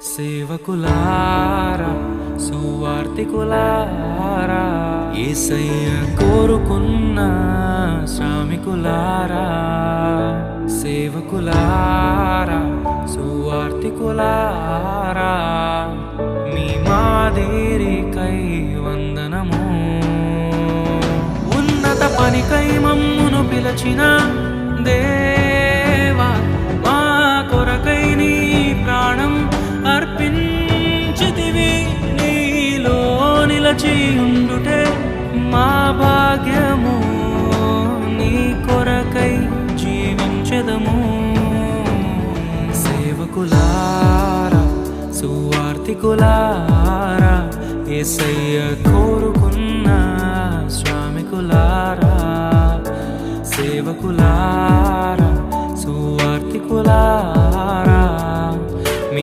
సేవకులారా సువార్తికులారా యేసయ్య కోరుకున్న శ్రామికులారా సేవకులారా సువార్తికులారా మీ మాదిరికై వందనము ఉన్నత పనికై మమ్మును పిలచిన దేవా మా కొరకై నీ ప్రాణం అర్పించితివి నీలో నిలచి ఉండుటే మా భాగ్యము నీ కొరకై జీవించెదము సేవకులారా సువార్తికులారా యేసయ్య కోరుకున్న శ్రామికులారా సేవకులారా సువార్తికులారా